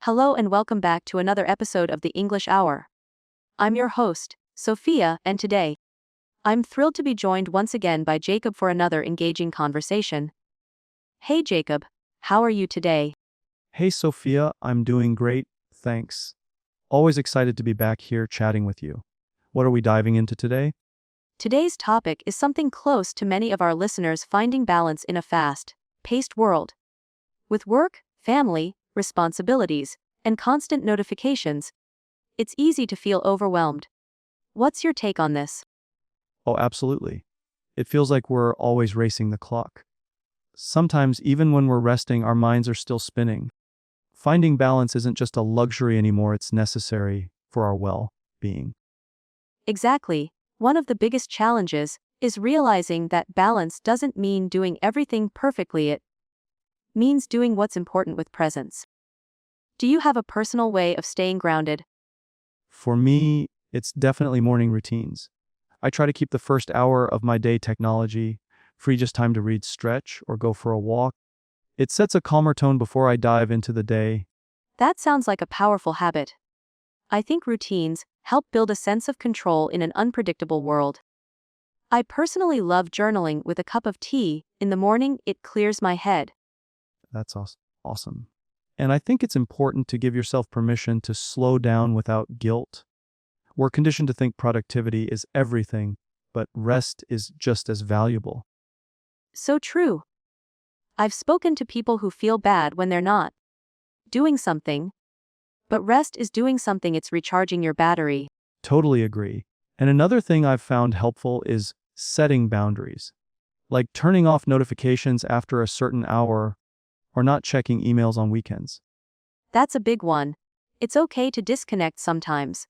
Hello and welcome back to another episode of the English Hour. I'm your host, Sophia, and today, I'm thrilled to be joined once again by Jacob for another engaging conversation. Hey Jacob, how are you today? Hey Sophia, I'm doing great, thanks. Always excited to be back here chatting with you. What are we diving into today? Today's topic is something close to many of our listeners: finding balance in a fast-paced world. With work, family, responsibilities, and constant notifications, it's easy to feel overwhelmed. What's your take on this? Oh, absolutely. It feels like we're always racing the clock. Sometimes, even when we're resting, our minds are still spinning. Finding balance isn't just a luxury anymore, it's necessary for our well-being. Exactly. One of the biggest challenges is realizing that balance doesn't mean doing everything perfectly. It means doing what's important with presence. Do you have a personal way of staying grounded? For me, it's definitely morning routines. I try to keep the first hour of my day technology-free, just time to read, stretch, or go for a walk. It sets a calmer tone before I dive into the day. That sounds like a powerful habit. I think routines help build a sense of control in an unpredictable world. I personally love journaling with a cup of tea in the morning. It clears my head. That's awesome. And I think it's important to give yourself permission to slow down without guilt. We're conditioned to think productivity is everything, but rest is just as valuable. So true. I've spoken to people who feel bad when they're not doing something, but rest is doing something. It's recharging your battery. Totally agree. And another thing I've found helpful is setting boundaries, like turning off notifications after a certain hour or not checking emails on weekends. That's a big one. It's okay to disconnect sometimes.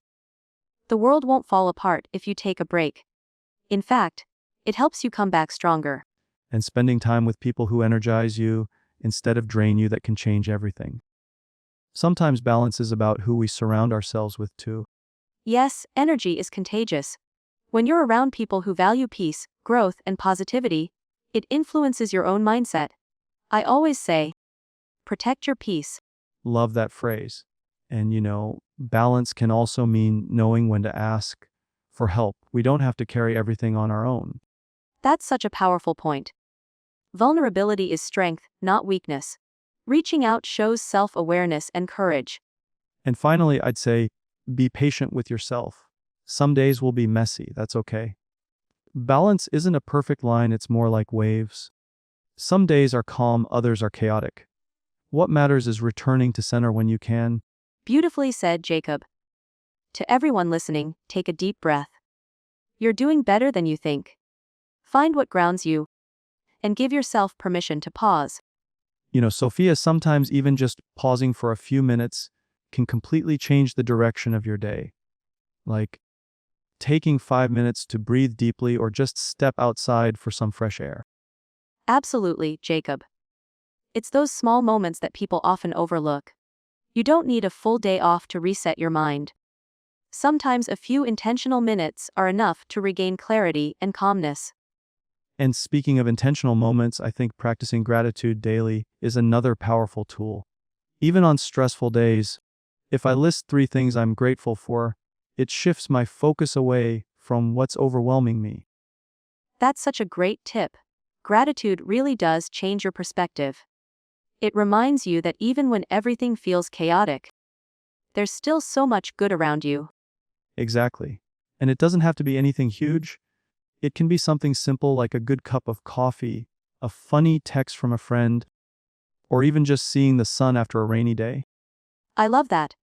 The world won't fall apart if you take a break. In fact, it helps you come back stronger. And spending time with people who energize you instead of drain you, that can change everything. Sometimes balance is about who we surround ourselves with too. Yes, energy is contagious. When you're around people who value peace, growth, and positivity, it influences your own mindset. I always say, protect your peace. Love that phrase. And balance can also mean knowing when to ask for help. We don't have to carry everything on our own. That's such a powerful point. Vulnerability is strength, not weakness. Reaching out shows self-awareness and courage. And finally, I'd say, be patient with yourself. Some days will be messy, that's okay. Balance isn't a perfect line, it's more like waves. Some days are calm, others are chaotic. What matters is returning to center when you can. Beautifully said, Jacob. To everyone listening, take a deep breath. You're doing better than you think. Find what grounds you, and give yourself permission to pause. Sophia, sometimes even just pausing for a few minutes can completely change the direction of your day. Like taking 5 minutes to breathe deeply or just step outside for some fresh air. Absolutely, Jacob. It's those small moments that people often overlook. You don't need a full day off to reset your mind. Sometimes a few intentional minutes are enough to regain clarity and calmness. And speaking of intentional moments, I think practicing gratitude daily is another powerful tool. Even on stressful days, if I list 3 things I'm grateful for, it shifts my focus away from what's overwhelming me. That's such a great tip. Gratitude really does change your perspective. It reminds you that even when everything feels chaotic, there's still so much good around you. Exactly. And it doesn't have to be anything huge. It can be something simple like a good cup of coffee, a funny text from a friend, or even just seeing the sun after a rainy day. I love that.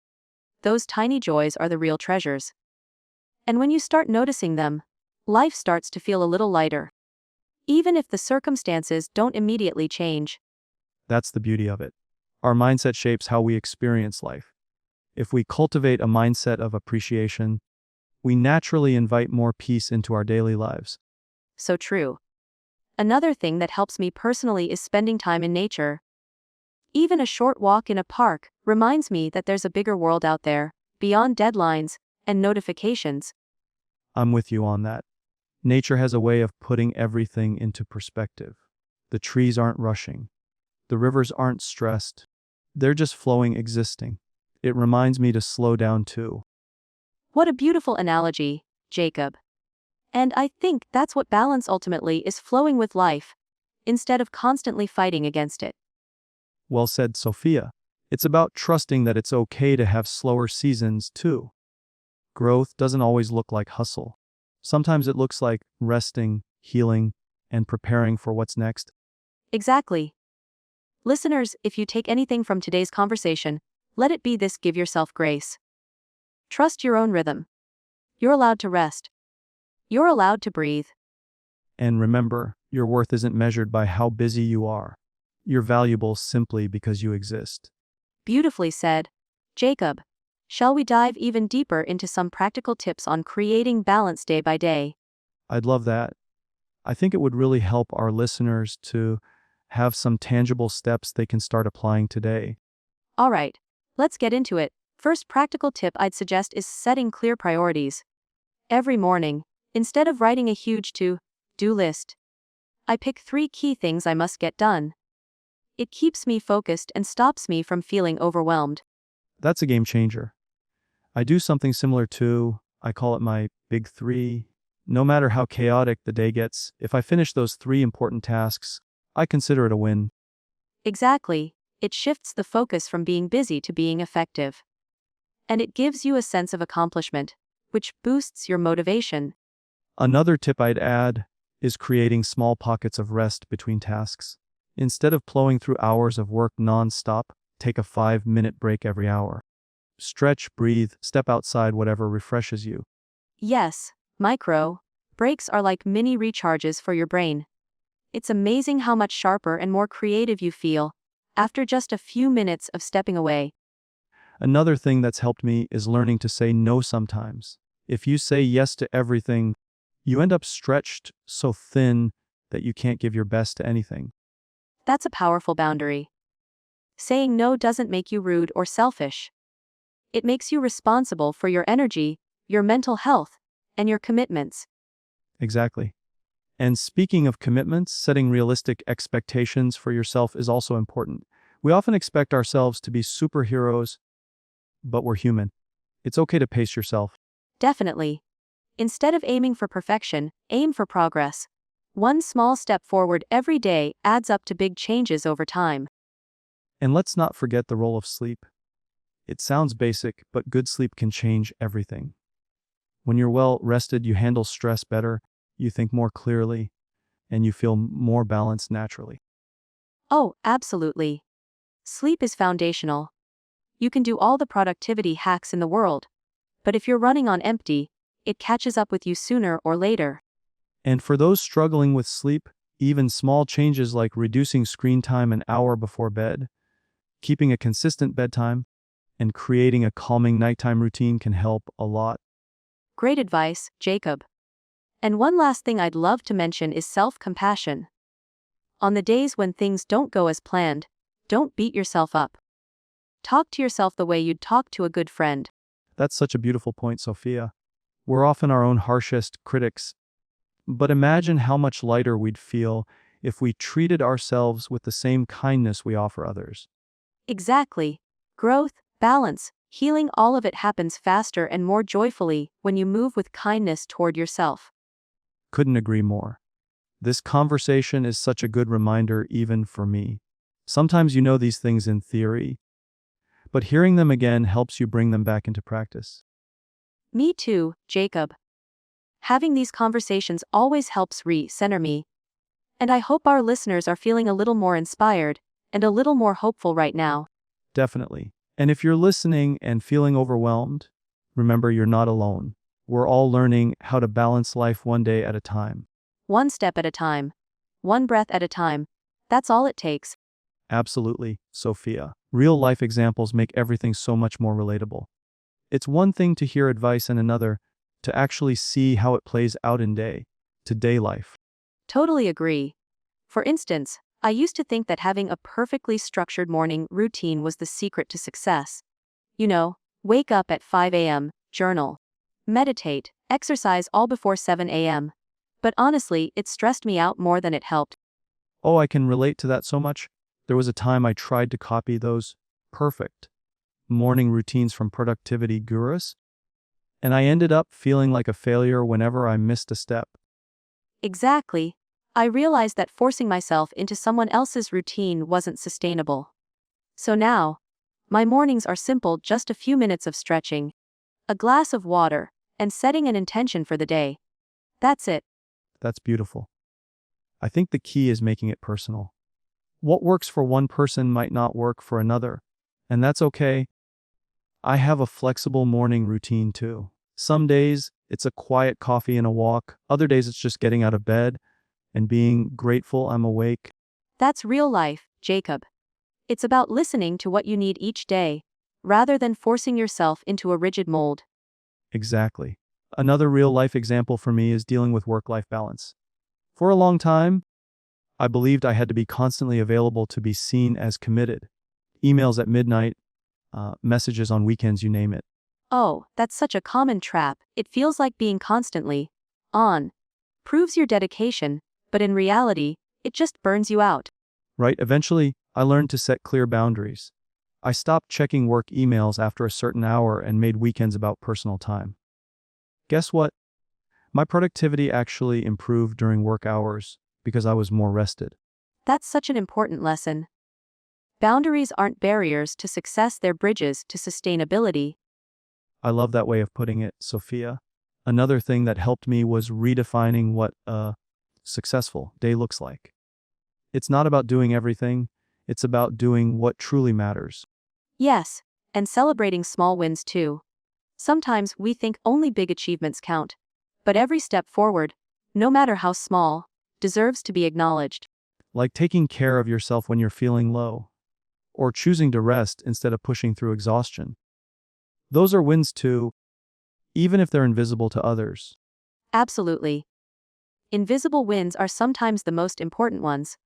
Those tiny joys are the real treasures. And when you start noticing them, life starts to feel a little lighter. Even if the circumstances don't immediately change. That's the beauty of it. Our mindset shapes how we experience life. If we cultivate a mindset of appreciation, we naturally invite more peace into our daily lives. So true. Another thing that helps me personally is spending time in nature. Even a short walk in a park reminds me that there's a bigger world out there, beyond deadlines and notifications. I'm with you on that. Nature has a way of putting everything into perspective. The trees aren't rushing. The rivers aren't stressed. They're just flowing, existing. It reminds me to slow down too. What a beautiful analogy, Jacob. And I think that's what balance ultimately is, flowing with life, instead of constantly fighting against it. Well said, Sophia. It's about trusting that it's okay to have slower seasons too. Growth doesn't always look like hustle. Sometimes it looks like resting, healing, and preparing for what's next. Exactly. Listeners, if you take anything from today's conversation, let it be this: give yourself grace. Trust your own rhythm. You're allowed to rest. You're allowed to breathe. And remember, your worth isn't measured by how busy you are. You're valuable simply because you exist. Beautifully said. Jacob, shall we dive even deeper into some practical tips on creating balance day by day? I'd love that. I think it would really help our listeners to have some tangible steps they can start applying today. All right, let's get into it. First practical tip I'd suggest is setting clear priorities. Every morning, instead of writing a huge to-do list, I pick 3 key things I must get done. It keeps me focused and stops me from feeling overwhelmed. That's a game changer. I do something similar too. I call it my big 3. No matter how chaotic the day gets, if I finish those 3 important tasks, I consider it a win. Exactly, it shifts the focus from being busy to being effective. And it gives you a sense of accomplishment, which boosts your motivation. Another tip I'd add is creating small pockets of rest between tasks. Instead of plowing through hours of work non-stop, take a 5-minute break every hour. Stretch, breathe, step outside, whatever refreshes you. Yes, micro breaks are like mini recharges for your brain. It's amazing how much sharper and more creative you feel after just a few minutes of stepping away. Another thing that's helped me is learning to say no sometimes. If you say yes to everything, you end up stretched so thin that you can't give your best to anything. That's a powerful boundary. Saying no doesn't make you rude or selfish. It makes you responsible for your energy, your mental health, and your commitments. Exactly. And speaking of commitments, setting realistic expectations for yourself is also important. We often expect ourselves to be superheroes, but we're human. It's okay to pace yourself. Definitely. Instead of aiming for perfection, aim for progress. One small step forward every day adds up to big changes over time. And let's not forget the role of sleep. It sounds basic, but good sleep can change everything. When you're well rested, you handle stress better, you think more clearly, and you feel more balanced naturally. Oh, absolutely. Sleep is foundational. You can do all the productivity hacks in the world, but if you're running on empty, it catches up with you sooner or later. And for those struggling with sleep, even small changes like reducing screen time an hour before bed, keeping a consistent bedtime, and creating a calming nighttime routine can help a lot. Great advice, Jacob. And one last thing I'd love to mention is self-compassion. On the days when things don't go as planned, don't beat yourself up. Talk to yourself the way you'd talk to a good friend. That's such a beautiful point, Sophia. We're often our own harshest critics, but imagine how much lighter we'd feel if we treated ourselves with the same kindness we offer others. Exactly. Growth, balance, healing, all of it happens faster and more joyfully when you move with kindness toward yourself. Couldn't agree more. This conversation is such a good reminder even for me. Sometimes you know these things in theory, but hearing them again helps you bring them back into practice. Me too, Jacob. Having these conversations always helps re-center me. And I hope our listeners are feeling a little more inspired and a little more hopeful right now. Definitely. And if you're listening and feeling overwhelmed, remember you're not alone. We're all learning how to balance life one day at a time. One step at a time. One breath at a time. That's all it takes. Absolutely, Sophia. Real life examples make everything so much more relatable. It's one thing to hear advice and another to actually see how it plays out in day-to-day life. Totally agree. For instance, I used to think that having a perfectly structured morning routine was the secret to success. You know, wake up at 5 a.m., journal, meditate, exercise all before 7 a.m. But honestly, it stressed me out more than it helped. Oh, I can relate to that so much. There was a time I tried to copy those perfect morning routines from productivity gurus, and I ended up feeling like a failure whenever I missed a step. Exactly. I realized that forcing myself into someone else's routine wasn't sustainable. So now, my mornings are simple, just a few minutes of stretching, a glass of water, and setting an intention for the day. That's it. That's beautiful. I think the key is making it personal. What works for one person might not work for another, and that's okay. I have a flexible morning routine too. Some days it's a quiet coffee and a walk, other days it's just getting out of bed and being grateful I'm awake. That's real life, Jacob. It's about listening to what you need each day, rather than forcing yourself into a rigid mold. Exactly. Another real life example for me is dealing with work-life balance. For a long time, I believed I had to be constantly available to be seen as committed. Emails at midnight, messages on weekends, you name it. Oh, that's such a common trap. It feels like being constantly on proves your dedication, but in reality, it just burns you out. Right? Eventually, I learned to set clear boundaries. I stopped checking work emails after a certain hour and made weekends about personal time. Guess what? My productivity actually improved during work hours because I was more rested. That's such an important lesson. Boundaries aren't barriers to success, they're bridges to sustainability. I love that way of putting it, Sophia. Another thing that helped me was redefining what a successful day looks like. It's not about doing everything, it's about doing what truly matters. Yes, and celebrating small wins too. Sometimes we think only big achievements count, but every step forward, no matter how small, deserves to be acknowledged. Like taking care of yourself when you're feeling low, or choosing to rest instead of pushing through exhaustion. Those are wins too, even if they're invisible to others. Absolutely. Invisible wins are sometimes the most important ones.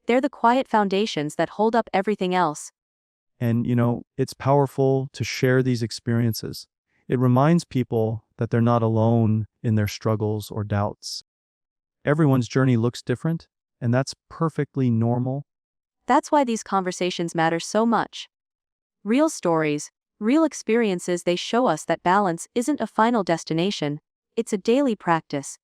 They're the quiet foundations that hold up everything else. And, it's powerful to share these experiences. It reminds people that they're not alone in their struggles or doubts. Everyone's journey looks different, and that's perfectly normal. That's why these conversations matter so much. Real stories, real experiences, they show us that balance isn't a final destination, it's a daily practice.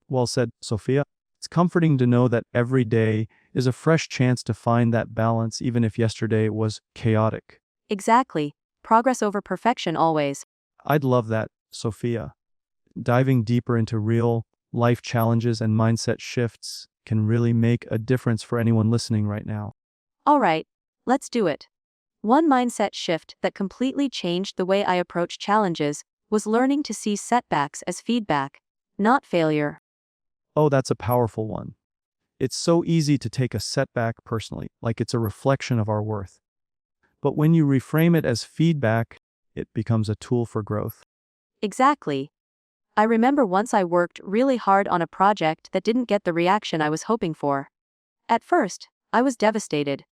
Well said, Sophia. It's comforting to know that every day is a fresh chance to find that balance, even if yesterday was chaotic. Exactly. Progress over perfection always. I'd love that, Sophia. Diving deeper into real life challenges and mindset shifts can really make a difference for anyone listening right now. All right, let's do it. One mindset shift that completely changed the way I approach challenges was learning to see setbacks as feedback, not failure. Oh, that's a powerful one. It's so easy to take a setback personally, like it's a reflection of our worth. But when you reframe it as feedback, it becomes a tool for growth. Exactly. I remember once I worked really hard on a project that didn't get the reaction I was hoping for. At first, I was devastated.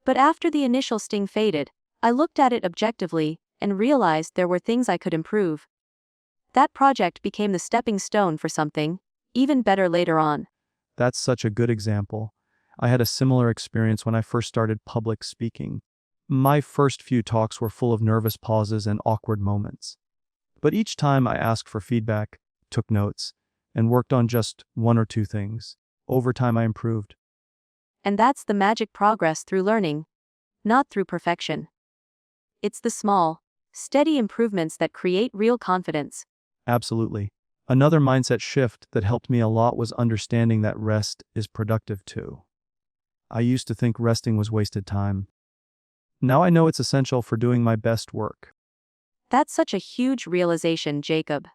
But after the initial sting faded, I looked at it objectively and realized there were things I could improve. That project became the stepping stone for something even better later on. That's such a good example. I had a similar experience when I first started public speaking. My first few talks were full of nervous pauses and awkward moments. But each time I asked for feedback, took notes, and worked on just one or two things, over time I improved. And that's the magic: progress through learning, not through perfection. It's the small, steady improvements that create real confidence. Absolutely. Another mindset shift that helped me a lot was understanding that rest is productive too. I used to think resting was wasted time. Now I know it's essential for doing my best work. That's such a huge realization, Jacob.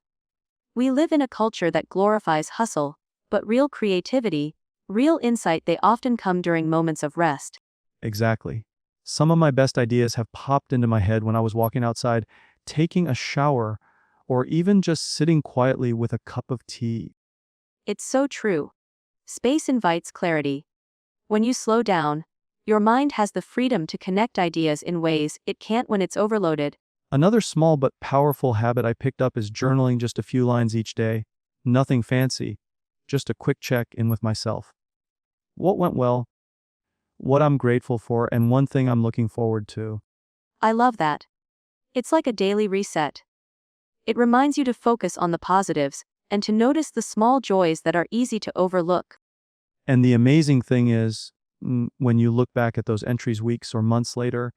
We live in a culture that glorifies hustle, but real creativity, real insight, they often come during moments of rest. Exactly. Some of my best ideas have popped into my head when I was walking outside, taking a shower, or even just sitting quietly with a cup of tea. It's so true. Space invites clarity. When you slow down, your mind has the freedom to connect ideas in ways it can't when it's overloaded. Another small but powerful habit I picked up is journaling just a few lines each day. Nothing fancy, just a quick check-in with myself. What went well, what I'm grateful for, and one thing I'm looking forward to. I love that. It's like a daily reset. It reminds you to focus on the positives and to notice the small joys that are easy to overlook. And the amazing thing is, when you look back at those entries weeks or months later,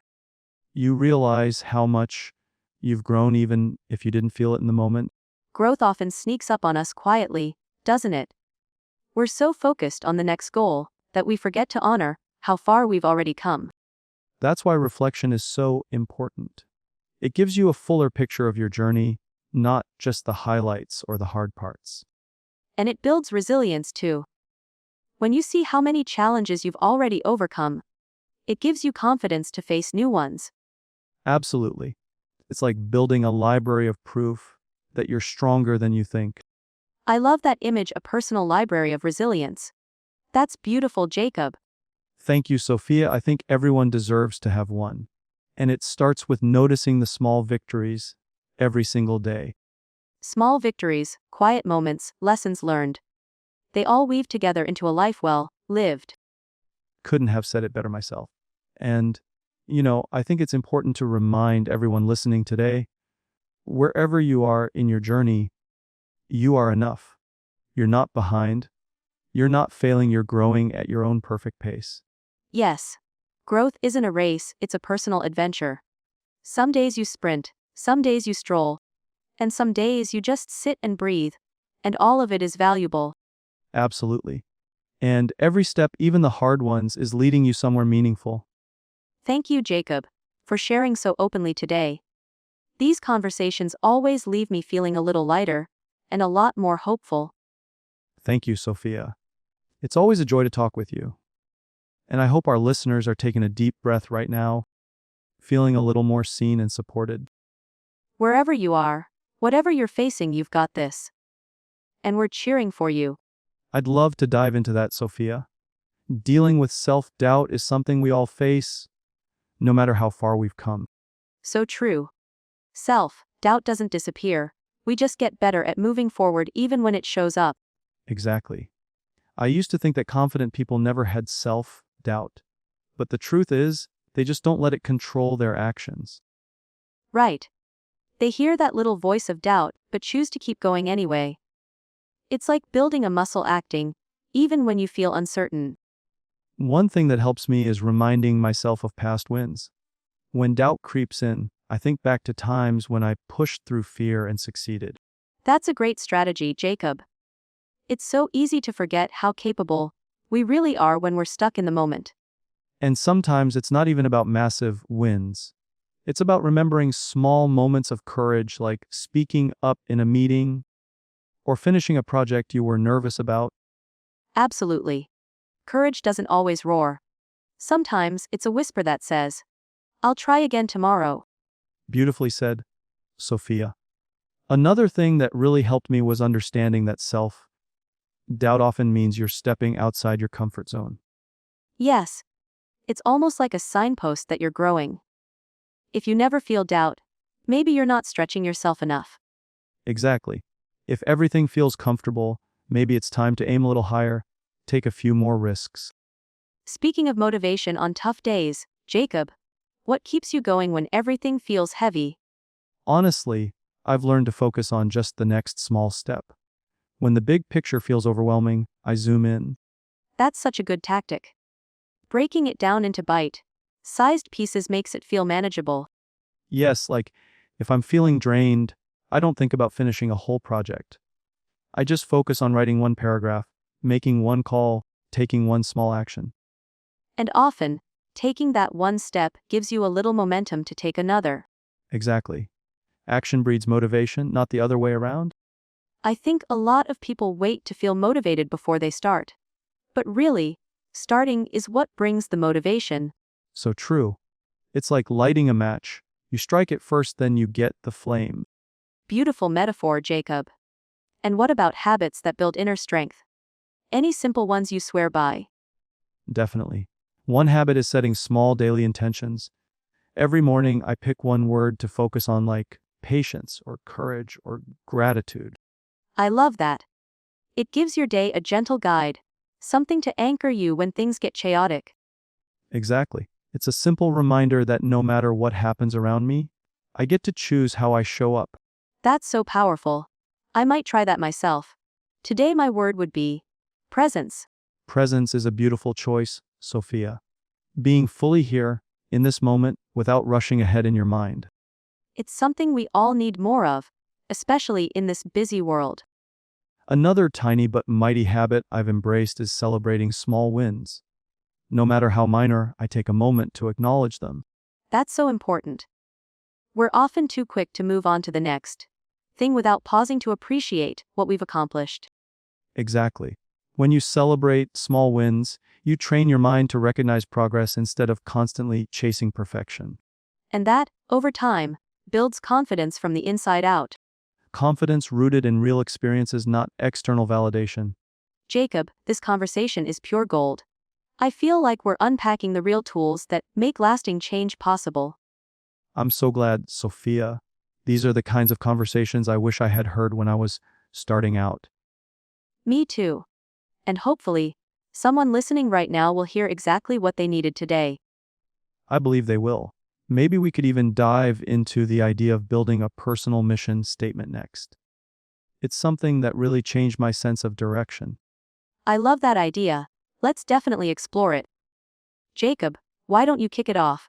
you realize how much you've grown even if you didn't feel it in the moment. Growth often sneaks up on us quietly, doesn't it? We're so focused on the next goal that we forget to honor how far we've already come. That's why reflection is so important. It gives you a fuller picture of your journey, not just the highlights or the hard parts. And it builds resilience too. When you see how many challenges you've already overcome, it gives you confidence to face new ones. Absolutely. It's like building a library of proof that you're stronger than you think. I love that image, a personal library of resilience. That's beautiful, Jacob. Thank you, Sophia. I think everyone deserves to have one. And it starts with noticing the small victories every single day. Small victories, quiet moments, lessons learned. They all weave together into a life well lived. Couldn't have said it better myself. And, I think it's important to remind everyone listening today, wherever you are in your journey, you are enough. You're not behind. You're not failing. You're growing at your own perfect pace. Yes. Growth isn't a race, it's a personal adventure. Some days you sprint, some days you stroll, and some days you just sit and breathe, and all of it is valuable. Absolutely. And every step, even the hard ones, is leading you somewhere meaningful. Thank you, Jacob, for sharing so openly today. These conversations always leave me feeling a little lighter and a lot more hopeful. Thank you, Sophia. It's always a joy to talk with you. And I hope our listeners are taking a deep breath right now, feeling a little more seen and supported. Wherever you are, whatever you're facing, you've got this. And we're cheering for you. I'd love to dive into that, Sophia. Dealing with self-doubt is something we all face, no matter how far we've come. So true. Self-doubt doesn't disappear. We just get better at moving forward even when it shows up. Exactly. I used to think that confident people never had self-doubt. But the truth is, they just don't let it control their actions. Right. They hear that little voice of doubt, but choose to keep going anyway. It's like building a muscle, acting, even when you feel uncertain. One thing that helps me is reminding myself of past wins. When doubt creeps in, I think back to times when I pushed through fear and succeeded. That's a great strategy, Jacob. It's so easy to forget how capable we really are when we're stuck in the moment. And sometimes it's not even about massive wins. It's about remembering small moments of courage, like speaking up in a meeting or finishing a project you were nervous about. Absolutely. Courage doesn't always roar. Sometimes it's a whisper that says, "I'll try again tomorrow." Beautifully said, Sophia. Another thing that really helped me was understanding that self-doubt often means you're stepping outside your comfort zone. Yes. It's almost like a signpost that you're growing. If you never feel doubt, maybe you're not stretching yourself enough. Exactly. If everything feels comfortable, maybe it's time to aim a little higher, take a few more risks. Speaking of motivation on tough days, Jacob, what keeps you going when everything feels heavy? Honestly, I've learned to focus on just the next small step. When the big picture feels overwhelming, I zoom in. That's such a good tactic. Breaking it down into bite-sized pieces makes it feel manageable. Yes, like if I'm feeling drained, I don't think about finishing a whole project. I just focus on writing one paragraph, making one call, taking one small action. And often, taking that one step gives you a little momentum to take another. Exactly. Action breeds motivation, not the other way around. I think a lot of people wait to feel motivated before they start. But really, starting is what brings the motivation. So true. It's like lighting a match. You strike it first, then you get the flame. Beautiful metaphor, Jacob. And what about habits that build inner strength? Any simple ones you swear by? Definitely. One habit is setting small daily intentions. Every morning, I pick one word to focus on, like patience or courage or gratitude. I love that. It gives your day a gentle guide, something to anchor you when things get chaotic. Exactly. It's a simple reminder that no matter what happens around me, I get to choose how I show up. That's so powerful. I might try that myself. Today my word would be presence. Presence is a beautiful choice, Sophia. Being fully here, in this moment, without rushing ahead in your mind. It's something we all need more of, especially in this busy world. Another tiny but mighty habit I've embraced is celebrating small wins. No matter how minor, I take a moment to acknowledge them. That's so important. We're often too quick to move on to the next thing without pausing to appreciate what we've accomplished. Exactly. When you celebrate small wins, you train your mind to recognize progress instead of constantly chasing perfection. And that, over time, builds confidence from the inside out. Confidence rooted in real experiences, not external validation. Jacob, this conversation is pure gold. I feel like we're unpacking the real tools that make lasting change possible. I'm so glad, Sophia. These are the kinds of conversations I wish I had heard when I was starting out. Me too. And hopefully, someone listening right now will hear exactly what they needed today. I believe they will. Maybe we could even dive into the idea of building a personal mission statement next. It's something that really changed my sense of direction. I love that idea. Let's definitely explore it. Jacob, why don't you kick it off?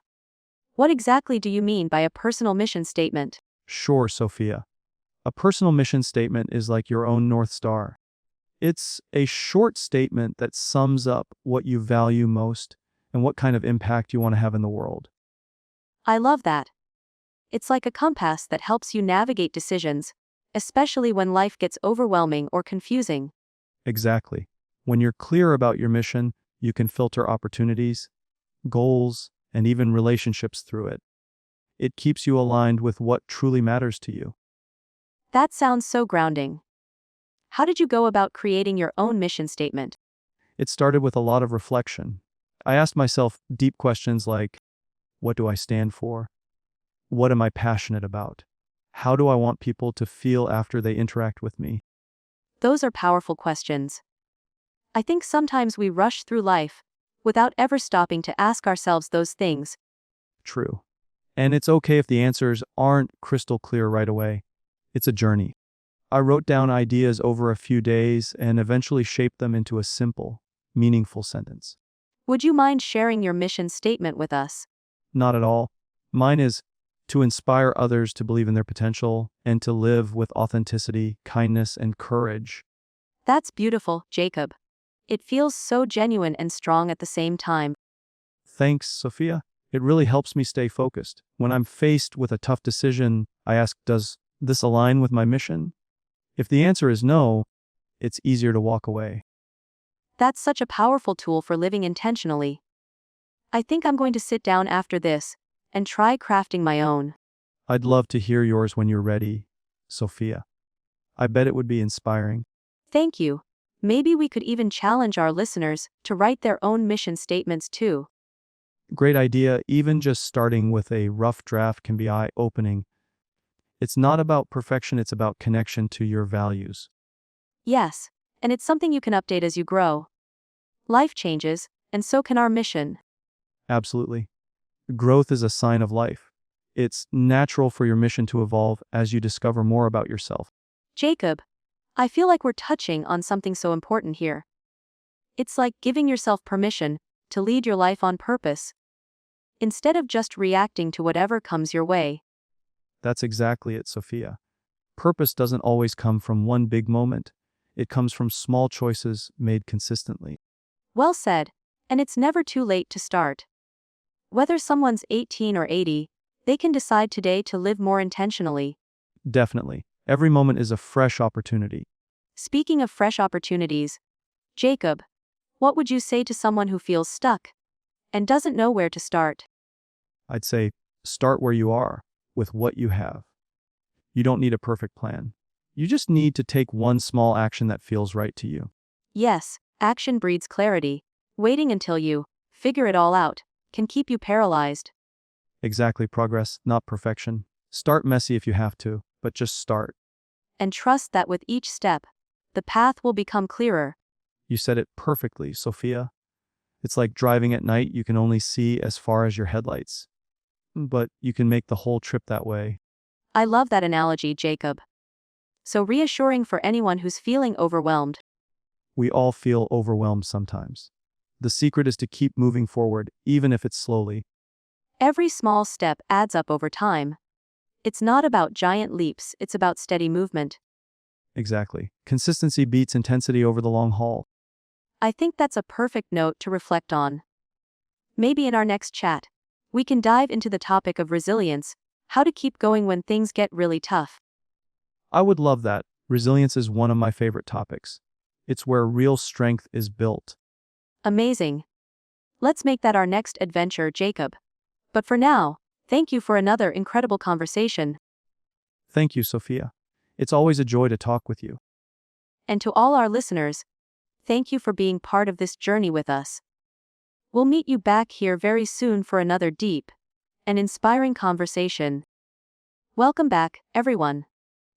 What exactly do you mean by a personal mission statement? Sure, Sophia. A personal mission statement is like your own North Star. It's a short statement that sums up what you value most and what kind of impact you want to have in the world. I love that. It's like a compass that helps you navigate decisions, especially when life gets overwhelming or confusing. Exactly. When you're clear about your mission, you can filter opportunities, goals, and even relationships through it. It keeps you aligned with what truly matters to you. That sounds so grounding. How did you go about creating your own mission statement? It started with a lot of reflection. I asked myself deep questions like, what do I stand for? What am I passionate about? How do I want people to feel after they interact with me? Those are powerful questions. I think sometimes we rush through life without ever stopping to ask ourselves those things. True. And it's okay if the answers aren't crystal clear right away. It's a journey. I wrote down ideas over a few days and eventually shaped them into a simple, meaningful sentence. Would you mind sharing your mission statement with us? Not at all. Mine is to inspire others to believe in their potential and to live with authenticity, kindness, and courage. That's beautiful, Jacob. It feels so genuine and strong at the same time. Thanks, Sophia. It really helps me stay focused. When I'm faced with a tough decision, I ask, does this align with my mission? If the answer is no, it's easier to walk away. That's such a powerful tool for living intentionally. I think I'm going to sit down after this and try crafting my own. I'd love to hear yours when you're ready, Sophia. I bet it would be inspiring. Thank you. Maybe we could even challenge our listeners to write their own mission statements too. Great idea. Even just starting with a rough draft can be eye-opening. It's not about perfection, it's about connection to your values. Yes, and it's something you can update as you grow. Life changes, and so can our mission. Absolutely. Growth is a sign of life. It's natural for your mission to evolve as you discover more about yourself. Jacob, I feel like we're touching on something so important here. It's like giving yourself permission to lead your life on purpose, instead of just reacting to whatever comes your way. That's exactly it, Sophia. Purpose doesn't always come from one big moment. It comes from small choices made consistently. Well said, and it's never too late to start. Whether someone's 18 or 80, they can decide today to live more intentionally. Definitely. Every moment is a fresh opportunity. Speaking of fresh opportunities, Jacob, what would you say to someone who feels stuck and doesn't know where to start? I'd say, start where you are, with what you have. You don't need a perfect plan. You just need to take one small action that feels right to you. Yes, action breeds clarity. Waiting until you figure it all out can keep you paralyzed. Exactly, progress, not perfection. Start messy if you have to, but just start. And trust that with each step, the path will become clearer. You said it perfectly, Sophia. It's like driving at night, you can only see as far as your headlights. But you can make the whole trip that way. I love that analogy, Jacob. So reassuring for anyone who's feeling overwhelmed. We all feel overwhelmed sometimes. The secret is to keep moving forward, even if it's slowly. Every small step adds up over time. It's not about giant leaps, it's about steady movement. Exactly. Consistency beats intensity over the long haul. I think that's a perfect note to reflect on. Maybe in our next chat, we can dive into the topic of resilience, how to keep going when things get really tough. I would love that. Resilience is one of my favorite topics. It's where real strength is built. Amazing. Let's make that our next adventure, Jacob. But for now, thank you for another incredible conversation. Thank you, Sophia. It's always a joy to talk with you. And to all our listeners, thank you for being part of this journey with us. We'll meet you back here very soon for another deep and inspiring conversation. Welcome back, everyone.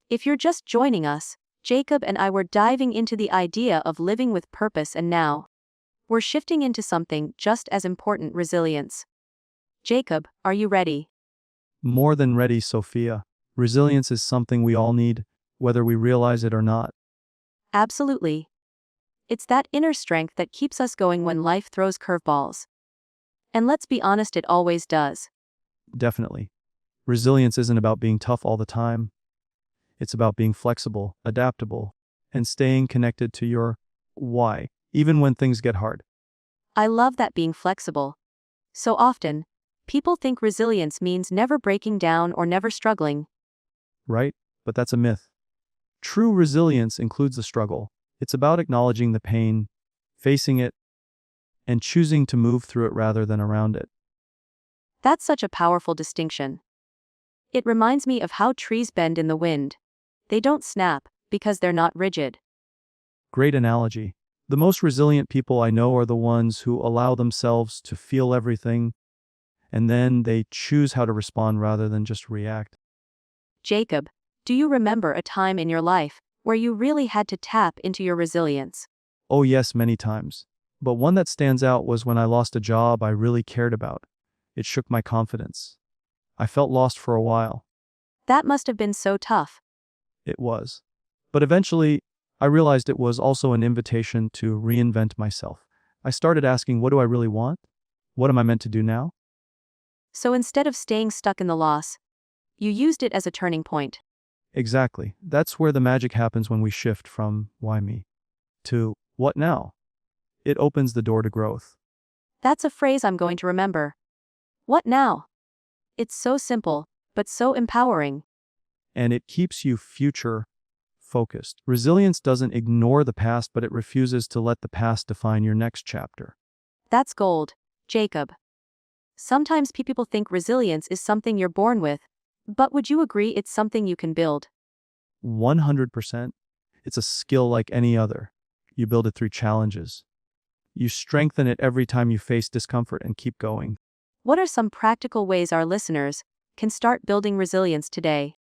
If you're just joining us, Jacob and I were diving into the idea of living with purpose, and now we're shifting into something just as important: resilience. Jacob, are you ready? More than ready, Sophia. Resilience is something we all need, whether we realize it or not. Absolutely. It's that inner strength that keeps us going when life throws curveballs. And let's be honest, it always does. Definitely. Resilience isn't about being tough all the time. It's about being flexible, adaptable, and staying connected to your why, even when things get hard. I love that, being flexible. So often, people think resilience means never breaking down or never struggling. Right? But that's a myth. True resilience includes the struggle. It's about acknowledging the pain, facing it, and choosing to move through it rather than around it. That's such a powerful distinction. It reminds me of how trees bend in the wind. They don't snap because they're not rigid. Great analogy. The most resilient people I know are the ones who allow themselves to feel everything, and then they choose how to respond rather than just react. Jacob, do you remember a time in your life where you really had to tap into your resilience? Oh yes, many times. But one that stands out was when I lost a job I really cared about. It shook my confidence. I felt lost for a while. That must have been so tough. It was. But eventually, I realized it was also an invitation to reinvent myself. I started asking, what do I really want? What am I meant to do now? So instead of staying stuck in the loss, you used it as a turning point. Exactly. That's where the magic happens when we shift from why me to what now? It opens the door to growth. That's a phrase I'm going to remember. What now? It's so simple, but so empowering. And it keeps you future focused. Resilience doesn't ignore the past, but it refuses to let the past define your next chapter. That's gold, Jacob. Sometimes people think resilience is something you're born with, but would you agree it's something you can build? 100%. It's a skill like any other. You build it through challenges. You strengthen it every time you face discomfort and keep going. What are some practical ways our listeners can start building resilience today?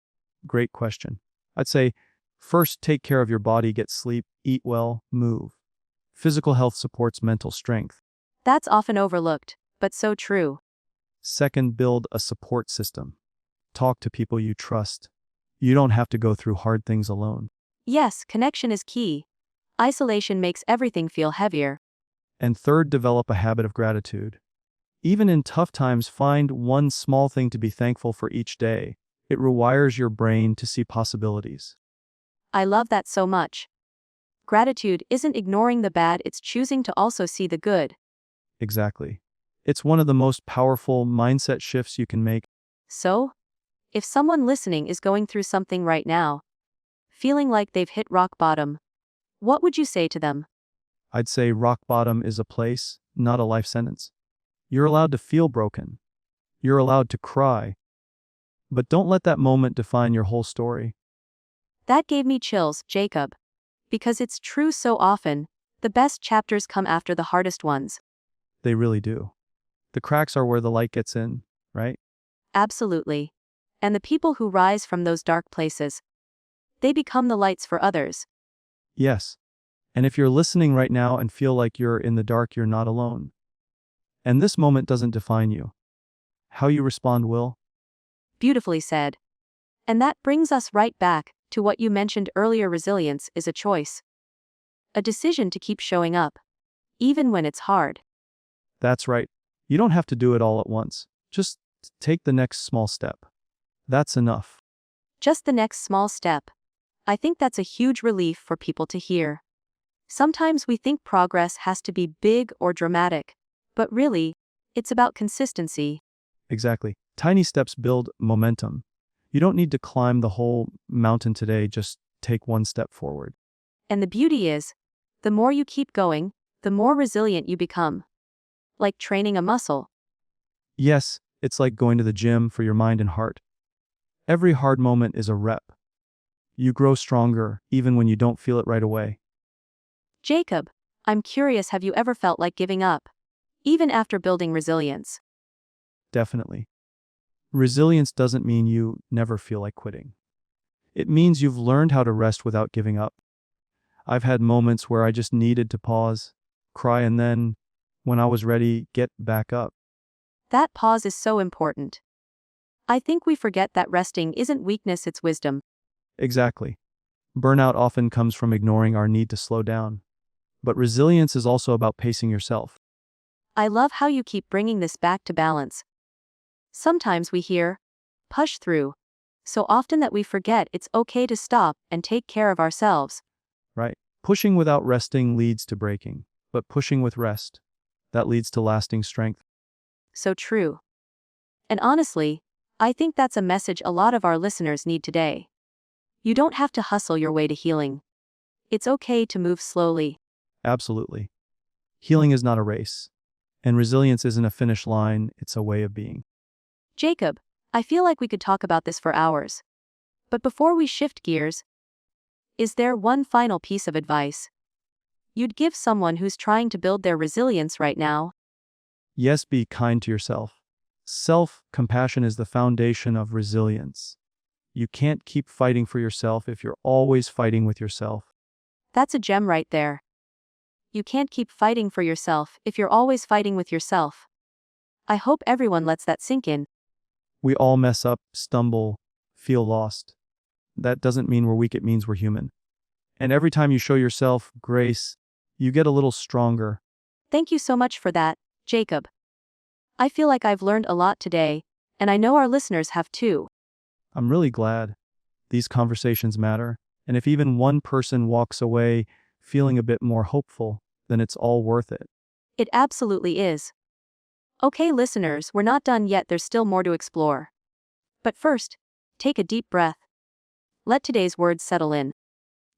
Great question. I'd say, first, take care of your body, get sleep, eat well, move. Physical health supports mental strength. That's often overlooked, but so true. Second, build a support system. Talk to people you trust. You don't have to go through hard things alone. Yes, connection is key. Isolation makes everything feel heavier. And third, develop a habit of gratitude. Even in tough times, find one small thing to be thankful for each day. It rewires your brain to see possibilities. I love that so much. Gratitude isn't ignoring the bad, it's choosing to also see the good. Exactly. It's one of the most powerful mindset shifts you can make. So, if someone listening is going through something right now, feeling like they've hit rock bottom, what would you say to them? I'd say rock bottom is a place, not a life sentence. You're allowed to feel broken. You're allowed to cry. But don't let that moment define your whole story. That gave me chills, Jacob. Because it's true, so often, the best chapters come after the hardest ones. They really do. The cracks are where the light gets in, right? Absolutely. And the people who rise from those dark places, they become the lights for others. Yes. And if you're listening right now and feel like you're in the dark, you're not alone. And this moment doesn't define you. How you respond will. Beautifully said. And that brings us right back to what you mentioned earlier. Resilience is a choice. A decision to keep showing up, even when it's hard. That's right. You don't have to do it all at once. Just take the next small step. That's enough. Just the next small step. I think that's a huge relief for people to hear. Sometimes we think progress has to be big or dramatic, but really, it's about consistency. Exactly. Tiny steps build momentum. You don't need to climb the whole mountain today, just take one step forward. And the beauty is, the more you keep going, the more resilient you become. Like training a muscle. Yes, it's like going to the gym for your mind and heart. Every hard moment is a rep. You grow stronger, even when you don't feel it right away. Jacob, I'm curious, have you ever felt like giving up? Even after building resilience. Definitely. Resilience doesn't mean you never feel like quitting. It means you've learned how to rest without giving up. I've had moments where I just needed to pause, cry, and then, when I was ready, get back up. That pause is so important. I think we forget that resting isn't weakness, it's wisdom. Exactly. Burnout often comes from ignoring our need to slow down. But resilience is also about pacing yourself. I love how you keep bringing this back to balance. Sometimes we hear, push through, so often that we forget it's okay to stop and take care of ourselves. Right? Pushing without resting leads to breaking, but pushing with rest, that leads to lasting strength. So true. And honestly, I think that's a message a lot of our listeners need today. You don't have to hustle your way to healing. It's okay to move slowly. Absolutely. Healing is not a race, and resilience isn't a finish line, it's a way of being. Jacob, I feel like we could talk about this for hours. But before we shift gears, is there one final piece of advice you'd give someone who's trying to build their resilience right now? Yes, be kind to yourself. Self-compassion is the foundation of resilience. You can't keep fighting for yourself if you're always fighting with yourself. That's a gem right there. You can't keep fighting for yourself if you're always fighting with yourself. I hope everyone lets that sink in. We all mess up, stumble, feel lost. That doesn't mean we're weak, it means we're human. And every time you show yourself grace, you get a little stronger. Thank you so much for that, Jacob. I feel like I've learned a lot today, and I know our listeners have too. I'm really glad. These conversations matter, and if even one person walks away feeling a bit more hopeful, then it's all worth it. It absolutely is. Okay, listeners, we're not done yet, there's still more to explore. But first, take a deep breath. Let today's words settle in.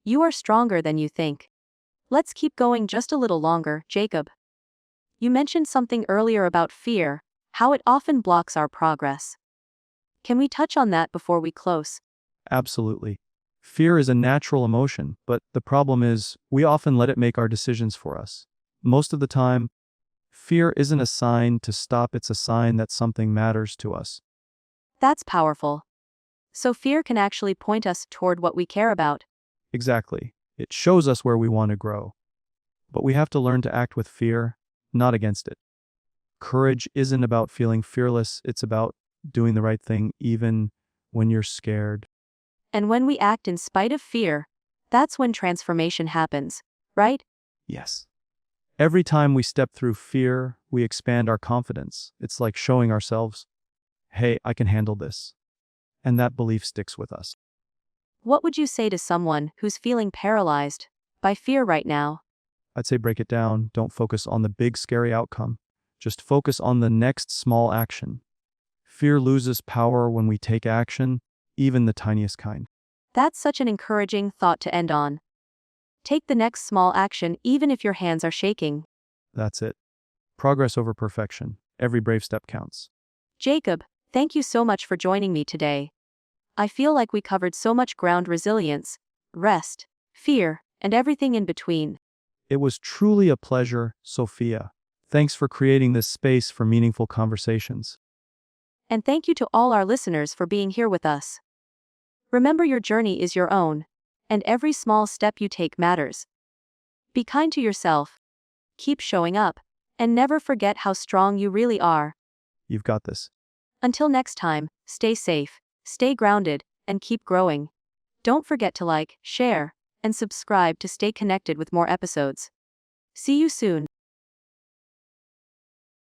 You are stronger than you think. Let's keep going just a little longer, Jacob. You mentioned something earlier about fear, how it often blocks our progress. Can we touch on that before we close? Absolutely. Fear is a natural emotion, but the problem is, we often let it make our decisions for us. Most of the time, fear isn't a sign to stop, it's a sign that something matters to us. That's powerful. So fear can actually point us toward what we care about. Exactly. It shows us where we want to grow. But we have to learn to act with fear, not against it. Courage isn't about feeling fearless, it's about doing the right thing even when you're scared. And when we act in spite of fear, that's when transformation happens, right? Yes. Every time we step through fear, we expand our confidence. It's like showing ourselves, hey, I can handle this. And that belief sticks with us. What would you say to someone who's feeling paralyzed by fear right now? I'd say break it down. Don't focus on the big, scary outcome. Just focus on the next small action. Fear loses power when we take action, even the tiniest kind. That's such an encouraging thought to end on. Take the next small action even if your hands are shaking. That's it. Progress over perfection. Every brave step counts. Jacob, thank you so much for joining me today. I feel like we covered so much ground: resilience, rest, fear, and everything in between. It was truly a pleasure, Sophia. Thanks for creating this space for meaningful conversations. And thank you to all our listeners for being here with us. Remember, your journey is your own, and every small step you take matters. Be kind to yourself, keep showing up, And never forget how strong you really are. You've got this. Until next time, stay safe, stay grounded, and keep growing. Don't forget to like, share, and subscribe to stay connected with more episodes. See you soon.